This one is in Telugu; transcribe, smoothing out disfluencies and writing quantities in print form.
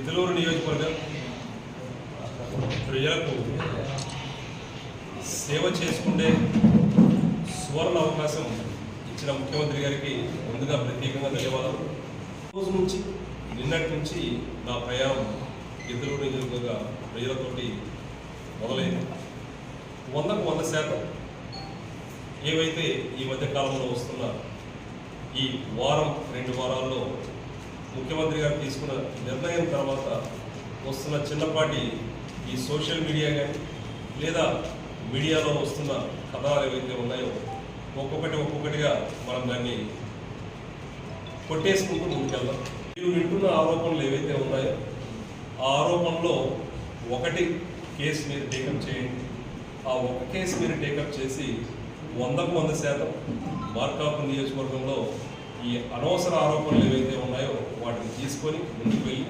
గిద్దలూరు నియోజకవర్గం ప్రజలకు సేవ చేసుకునే సువర్ణ అవకాశం ఇచ్చిన ముఖ్యమంత్రి గారికి ముందుగా ప్రత్యేకంగా ధన్యవాదాలు. రోజు నుంచి నిన్నటి నుంచి నా ప్రయాణం గిద్దలూరు నియోజకవర్గ ప్రజలతోటి మొదలైంది. 100కు 100% ఏవైతే ఈ మధ్య కాలంలో వస్తున్న ఈ వారం 2 వారాల్లో ముఖ్యమంత్రి గారు తీసుకున్న నిర్ణయం తర్వాత వస్తున్న చిన్నపాటి ఈ సోషల్ మీడియా కానీ లేదా మీడియాలో వస్తున్న కథనాలు ఏవైతే ఉన్నాయో ఒక్కొక్కటిగా మనం దాన్ని కొట్టేసుకుంటూ ముందుకెళ్దాం. మీరు వింటున్న ఆరోపణలు ఏవైతే ఉన్నాయో ఆ ఆరోపణలో ఒకటి కేసు మీరు టేకప్ చేయండి. ఆ ఒక కేసు మీరు టేకప్ చేసి 100కు 100% మార్కాపురం నియోజకవర్గంలో ఈ అనవసర ఆరోపణలు ఏవైతే ఉన్నాయో వాటిని తీసుకొని ముందుకు వెళ్ళి